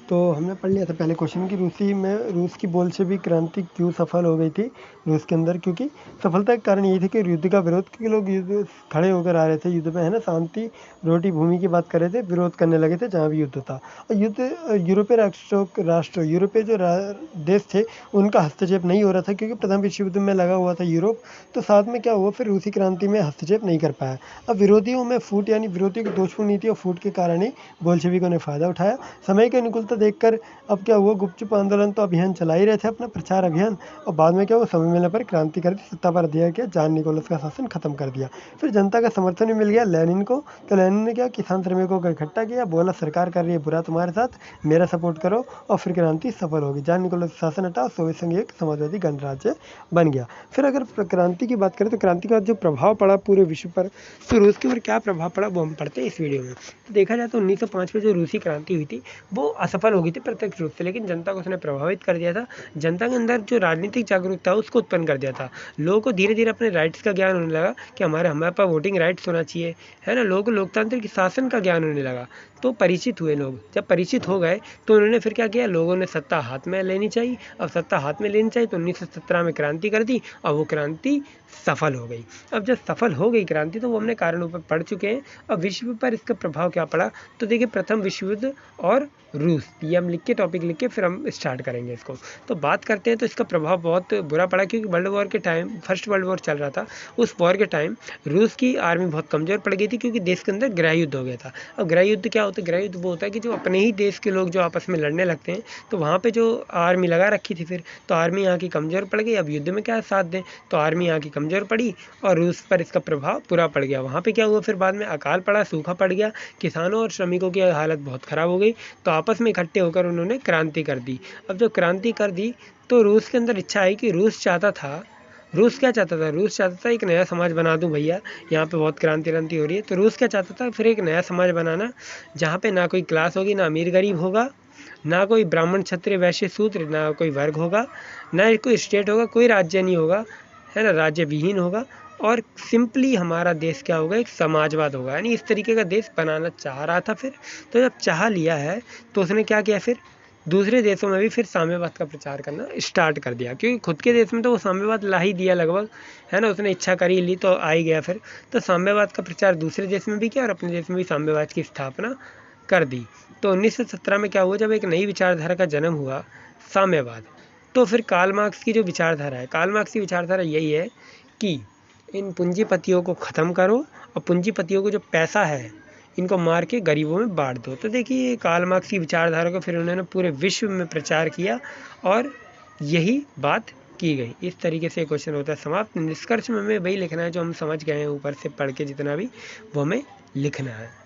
तो हमने पढ़ लिया था पहले क्वेश्चन कि रूस की बोल्शेविक क्रांति क्यों सफल हो गई थी रूस के अंदर, क्योंकि सफलता का कारण यही था कि युद्ध का विरोध, क्योंकि लोग युद्ध खड़े होकर आ रहे थे युद्ध में, है ना, शांति रोटी भूमि की बात कर रहे थे, विरोध करने लगे थे जहाँ भी युद्ध था। और यूरोपीय यूरोपीय जो देश थे उनका हस्तक्षेप नहीं हो रहा था, क्योंकि प्रथम विश्व युद्ध में लगा हुआ था यूरोप। तो साथ में क्या हुआ, फिर रूसी क्रांति में हस्तक्षेप नहीं कर पाया। अब विरोधियों में फूट, यानी विरोधियों की दोषपूर्ण नीति और फूट के कारण ही बोल्शेविकों ने फायदा उठाया। समय की अनुकूलता देखकर अब क्या हुआ, गुपचुप आंदोलन तो अभियान चला ही रहे थे, अपना प्रचार अभियान, और बाद में क्या हुआ, समय मिलने पर क्रांति कर दी, सत्ता पर दिया गया, जान निकोलस का शासन खत्म कर दिया। फिर जनता का समर्थन भी मिल गया लेनिन को, तो लेनिन ने क्या, किसान श्रमिकों को इकट्ठा किया, बोला सरकार कर रही है बुरा तुम्हारे साथ, मेरा सपोर्ट करो, और फिर क्रांति सफल होगी। जान निकोलस शासन हटा, सोवियत संघ एक समाजवादी गणराज्य बन गया। फिर अगर क्रांति की बात करें तो क्रांति का जो प्रभाव पड़ा पूरे विश्व पर, तो रूस के ऊपर क्या प्रभाव पड़ा वो हम पढ़ते हैं इस वीडियो में। तो देखा जाए तो 1905 में जो रूसी क्रांति हुई थी वो असफल हो गई थी प्रत्यक्ष रूप से, लेकिन जनता को उसने प्रभावित कर दिया था। जनता के अंदर जो राजनीतिक जागरूकता है उसको उत्पन्न कर दिया था। लोगों को धीरे धीरे अपने राइट्स का ज्ञान होने लगा कि हमारे पास वोटिंग राइट्स होना चाहिए, है ना। लोगों को लोकतांत्रिक शासन का ज्ञान होने लगा, तो परिचित हुए लोग। जब परिचित हो गए तो उन्होंने फिर क्या किया, लोगों ने सत्ता हाथ में लेनी चाहिए। अब सत्ता हाथ में लेनी चाहिए तो 1917 में क्रांति कर दी, और वो क्रांति सफल हो गई। अब जब सफल हो गई क्रांति तो वो हमने कारणों पर पढ़ चुके हैं। अब विश्व पर इसका प्रभाव क्या पड़ा, तो देखिए प्रथम विश्व युद्ध और रूस, ये हम लिख के टॉपिक लिख के फिर हम स्टार्ट करेंगे इसको। तो बात करते हैं तो इसका प्रभाव बहुत बुरा पड़ा, क्योंकि वर्ल्ड वॉर के टाइम, फर्स्ट वर्ल्ड वॉर चल रहा था, उस वॉर के टाइम रूस की आर्मी बहुत कमज़ोर पड़ गई थी, क्योंकि देश के अंदर गृह युद्ध हो गया था। अब गृह युद्ध क्या होता है, गृह युद्ध वो होता है कि जो अपने ही देश के लोग जो आपस में लड़ने लगते हैं, तो वहाँ पे जो आर्मी लगा रखी थी फिर, तो आर्मी यहाँ की कमज़ोर पड़ गई। अब युद्ध में क्या साथ दें, तो आर्मी यहाँ की कमज़ोर पड़ी और रूस पर इसका प्रभाव पूरा पड़ गया। वहाँ पे क्या हुआ, फिर बाद में अकाल पड़ा, सूखा पड़ गया, किसानों और श्रमिकों की हालत बहुत ख़राब हो गई। तो आपस में इकट्ठे होकर उन्होंने क्रांति कर दी। अब जब क्रांति कर दी तो रूस के अंदर इच्छा आई कि रूस क्या चाहता था, रूस चाहता था एक नया समाज बना दूं भैया, यहाँ पे बहुत क्रांति हो रही है। तो रूस क्या चाहता था, फिर एक नया समाज बनाना, जहाँ पे ना कोई क्लास होगी, ना अमीर गरीब होगा, ना कोई ब्राह्मण क्षत्रिय वैश्य शूद्र, ना कोई वर्ग होगा, ना कोई स्टेट होगा, कोई राज्य नहीं होगा, है ना, राज्य विहीन होगा। और सिंपली हमारा देश क्या होगा, एक समाजवाद होगा, यानी इस तरीके का देश बनाना चाह रहा था फिर। तो जब चाह लिया है तो उसने क्या किया, फिर दूसरे देशों में भी फिर साम्यवाद का प्रचार करना स्टार्ट कर दिया, क्योंकि खुद के देश में तो वो साम्यवाद ला ही दिया लगभग, है ना, उसने इच्छा करी ली तो आ ही गया फिर। तो साम्यवाद का प्रचार दूसरे देश में भी किया और अपने देश में भी साम्यवाद की स्थापना कर दी। तो 1917 में क्या हुआ, जब एक नई विचारधारा का जन्म हुआ, साम्यवाद। तो फिर कार्ल मार्क्स की जो विचारधारा है, कार्ल मार्क्स की विचारधारा यही है कि इन पूंजीपतियों को ख़त्म करो और पूंजीपतियों को जो पैसा है इनको मार के गरीबों में बांट दो। तो देखिए कार्ल मार्क्स की विचारधारा को फिर उन्होंने पूरे विश्व में प्रचार किया और यही बात की गई। इस तरीके से क्वेश्चन होता है समाप्त। निष्कर्ष में हमें वही लिखना है जो हम समझ गए हैं ऊपर से पढ़ के, जितना भी वो हमें लिखना है।